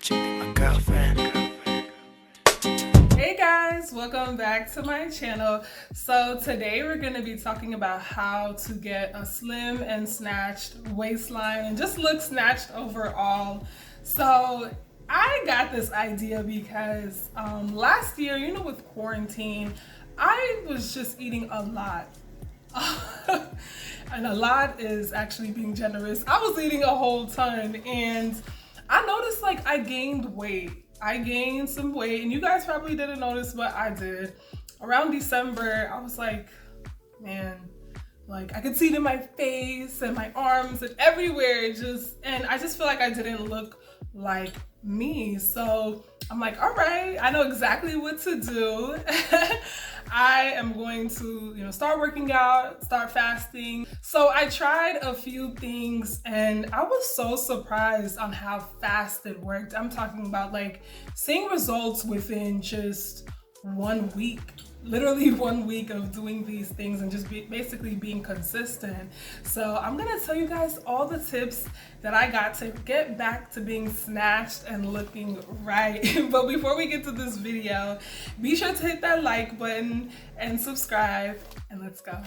Would you be my girlfriend? Hey guys, welcome back to my channel. So today we're going to be talking about how to get a slim and snatched waistline and just look snatched overall. So I got this idea because last year, with quarantine, I was just eating a lot. And a lot is actually being generous. I was eating a whole ton and I noticed like I gained weight. I gained some weight and you guys probably didn't notice, but I did. Around December, I was like, man, like I could see it in my face and my arms and everywhere and I just feel like I didn't look like me. So I'm like, all right, I know exactly what to do. I am going to, start working out, start fasting. So I tried a few things and I was so surprised on how fast it worked. I'm talking about like seeing results within just 1 week. Literally 1 week of doing these things and just basically being consistent. So I'm gonna tell you guys all the tips that I got to get back to being snatched and looking right. But before we get to this video, be sure to hit that like button and subscribe, and let's go.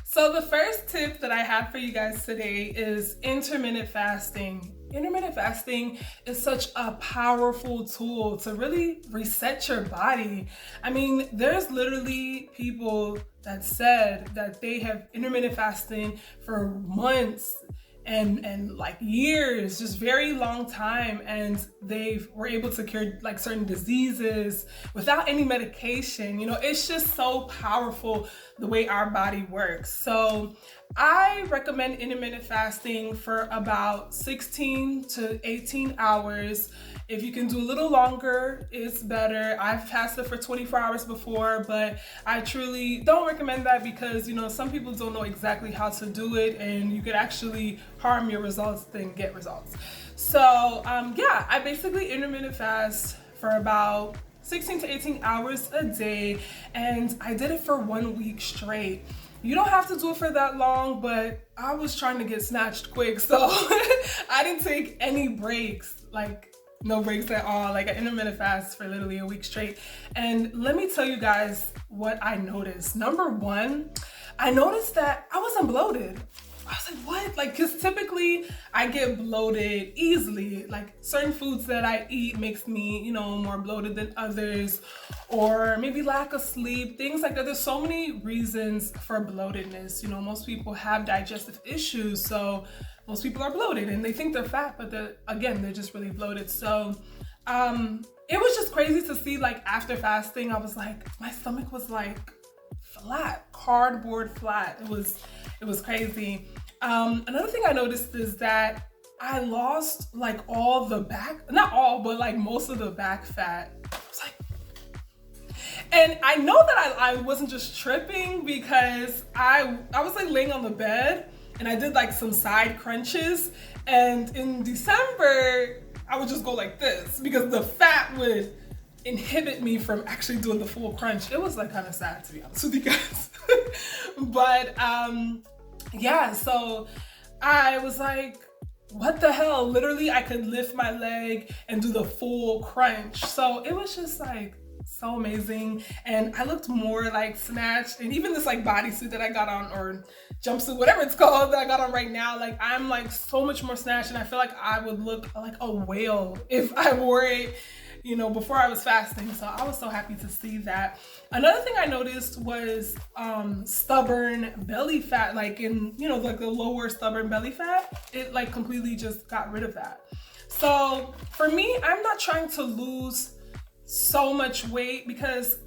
So the first tip that I have for you guys today is intermittent fasting. Intermittent fasting is such a powerful tool to really reset your body. I mean, there's literally people that said that they have intermittent fasting for months and like years, just very long time, and they were able to cure like certain diseases without any medication. It's just so powerful the way our body works. So I recommend intermittent fasting for about 16 to 18 hours. If you can do a little longer, it's better. I've fasted for 24 hours before, but I truly don't recommend that because, some people don't know exactly how to do it and you could actually harm your results than get results. So I basically intermittent fast for about 16 to 18 hours a day, and I did it for 1 week straight. You don't have to do it for that long, but I was trying to get snatched quick, so I didn't take any breaks, like no breaks at all. Like I intermittent fast for literally a week straight. And let me tell you guys what I noticed. Number one, I noticed that I wasn't bloated. I was like, what? Like, cause typically I get bloated easily. Like certain foods that I eat makes me, more bloated than others, or maybe lack of sleep, things like that. There's so many reasons for bloatedness. Most people have digestive issues, so most people are bloated and they think they're fat, but they're just really bloated. So, it was just crazy to see, like after fasting, I was like, my stomach was like flat, cardboard flat. It was crazy. Another thing I noticed is that I lost like all the back, not all, but like most of the back fat. And I know that I wasn't just tripping because I was like laying on the bed and I did like some side crunches, and in December I would just go like this because the fat would inhibit me from actually doing the full crunch. It was like kind of sad, to be honest with you guys. But so I was like, what the hell? Literally I could lift my leg and do the full crunch. So it was just like so amazing, and I looked more like snatched, and even this like bodysuit that I got on, or jumpsuit, whatever it's called, that I got on right now, like I'm like so much more snatched, and I feel like I would look like a whale if I wore it before I was fasting. So I was so happy to see that. Another thing I noticed was stubborn belly fat, like in, like the lower stubborn belly fat, it like completely just got rid of that. So for me, I'm not trying to lose so much weight because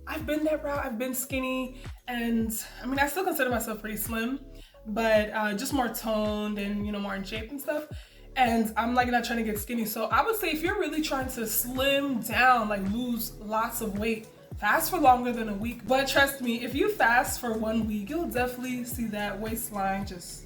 I've been that route. I've been skinny, and I mean, I still consider myself pretty slim, but just more toned and, more in shape and stuff. And I'm like not trying to get skinny. So I would say if you're really trying to slim down, like lose lots of weight, fast for longer than a week. But trust me, if you fast for 1 week, you'll definitely see that waistline just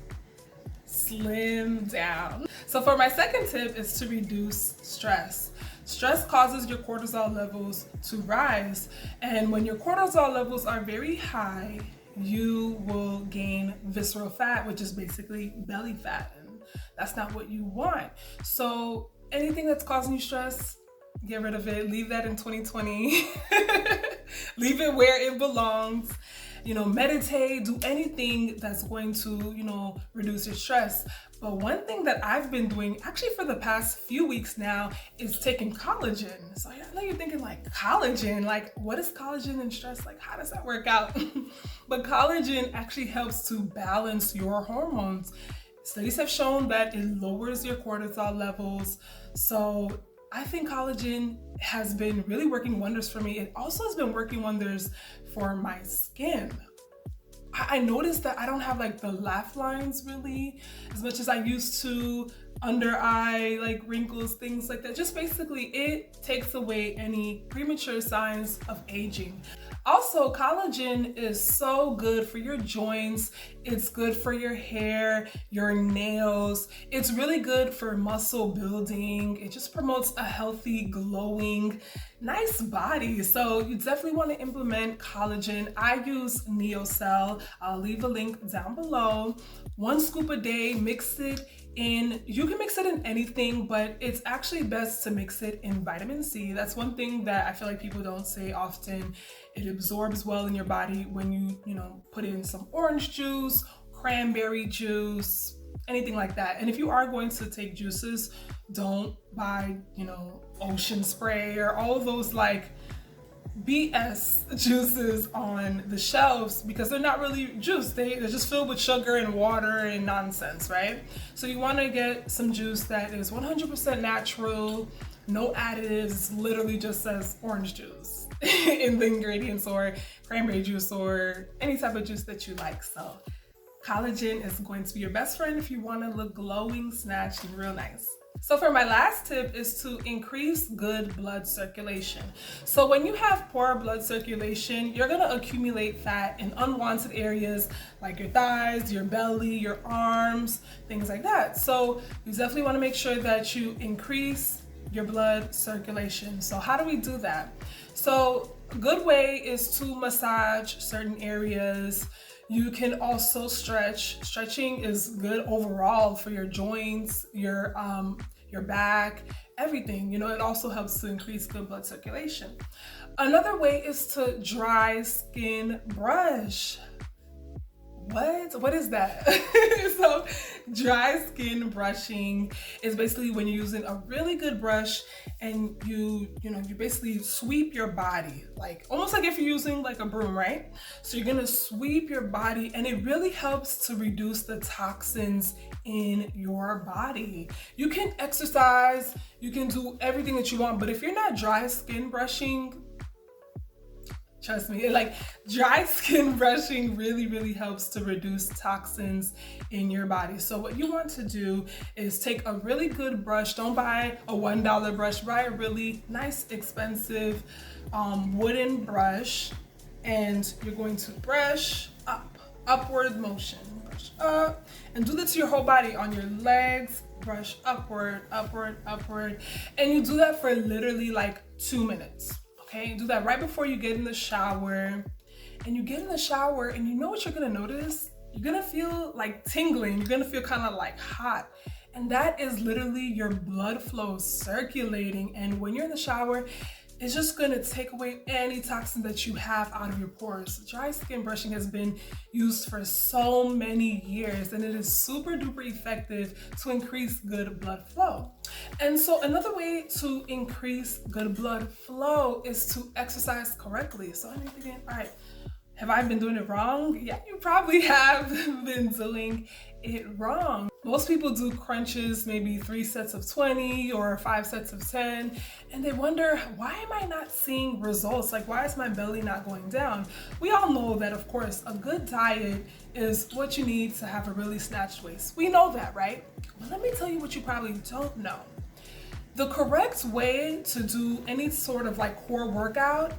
slim down. So for my second tip is to reduce stress. Stress causes your cortisol levels to rise. And when your cortisol levels are very high, you will gain visceral fat, which is basically belly fat. And that's not what you want. So anything that's causing you stress, get rid of it. Leave that in 2020. Leave it where it belongs. Meditate, do anything that's going to, reduce your stress. But one thing that I've been doing actually for the past few weeks now is taking collagen. So I know you're thinking like collagen, like what is collagen and stress? Like how does that work out? But collagen actually helps to balance your hormones. Studies have shown that it lowers your cortisol levels. So I think collagen has been really working wonders for me. It also has been working wonders for my skin. I noticed that I don't have like the laugh lines really as much as I used to, under eye, like wrinkles, things like that. Just basically it takes away any premature signs of aging. Also, collagen is so good for your joints. It's good for your hair, your nails. It's really good for muscle building. It just promotes a healthy, glowing, nice body. So you definitely want to implement collagen. I use NeoCell. I'll leave a link down below. 1 scoop a day, mix it in. You can mix it in anything, but it's actually best to mix it in vitamin C. That's one thing that I feel like people don't say often. It absorbs well in your body when you put in some orange juice, cranberry juice, anything like that. And if you are going to take juices, don't buy, ocean spray or all of those like BS juices on the shelves, because they're not really juice. They're just filled with sugar and water and nonsense, right? So you want to get some juice that is 100% natural, no additives, literally just says orange juice in the ingredients, or cranberry juice, or any type of juice that you like. So collagen is going to be your best friend if you want to look glowing, snatched, and real nice. So for my last tip is to increase good blood circulation. So when you have poor blood circulation, you're gonna accumulate fat in unwanted areas like your thighs, your belly, your arms, things like that. So you definitely wanna make sure that you increase your blood circulation. So how do we do that? So a good way is to massage certain areas. You can also stretch. Stretching is good overall for your joints, your back, everything. It also helps to increase good blood circulation. Another way is to dry skin brush. What is that? So dry skin brushing is basically when you're using a really good brush and you basically sweep your body, like almost like if you're using like a broom, right? So you're gonna sweep your body, and it really helps to reduce the toxins in your body. You can exercise, you can do everything that you want, but if you're not dry skin brushing, trust me, like dry skin brushing really, really helps to reduce toxins in your body. So what you want to do is take a really good brush. Don't buy a $1 brush, buy a really nice, expensive wooden brush, and you're going to brush upward motion, brush up, and do this to your whole body, on your legs, brush upward, upward, upward, and you do that for literally like 2 minutes. Okay, do that right before you get in the shower. And you get in the shower, and you know what you're gonna notice? You're gonna feel like tingling. You're gonna feel kind of like hot. And that is literally your blood flow circulating. And when you're in the shower, it's just gonna take away any toxin that you have out of your pores. Dry skin brushing has been used for so many years, and it is super duper effective to increase good blood flow. And so another way to increase good blood flow is to exercise correctly. So I'm thinking, all right, have I been doing it wrong? Yeah, you probably have been doing it wrong. Most people do crunches, maybe 3 sets of 20 or 5 sets of 10, and they wonder, why am I not seeing results? Like, why is my belly not going down? We all know that, of course, a good diet is what you need to have a really snatched waist. We know that, right? But let me tell you what you probably don't know. The correct way to do any sort of like core workout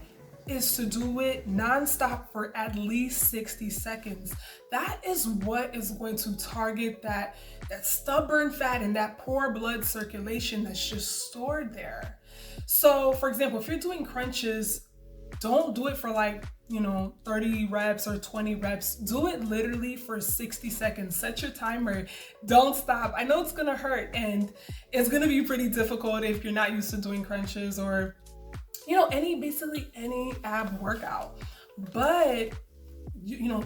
is to do it nonstop for at least 60 seconds. That is what is going to target that stubborn fat and that poor blood circulation that's just stored there. So for example, if you're doing crunches don't do it for like, 30 reps or 20 reps. Do it literally for 60 seconds. Set your timer. Don't stop. I know it's gonna hurt and it's gonna be pretty difficult if you're not used to doing crunches or, basically any ab workout. But,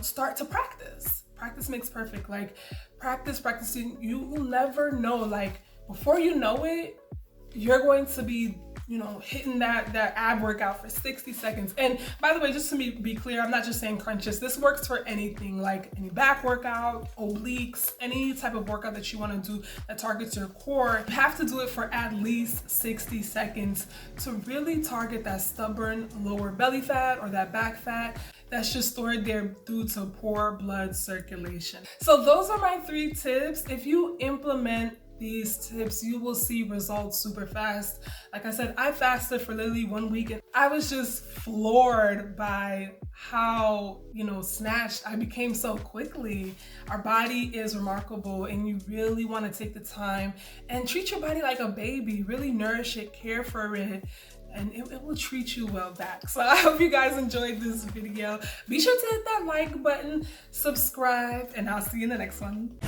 start to practice. Practice makes perfect. Like practicing. You will never know. Like before you know it, you're going to be hitting that ab workout for 60 seconds. And by the way, just to be clear, I'm not just saying crunches. This works for anything, like any back workout, obliques, any type of workout that you want to do that targets your core. You have to do it for at least 60 seconds to really target that stubborn lower belly fat or that back fat that's just stored there due to poor blood circulation. So those are my 3 tips. If you implement these tips, you will see results super fast. Like I said, I fasted for literally 1 week and I was just floored by how, snatched I became so quickly. Our body is remarkable and you really want to take the time and treat your body like a baby, really nourish it, care for it, and it will treat you well back. So I hope you guys enjoyed this video. Be sure to hit that like button, subscribe, and I'll see you in the next one.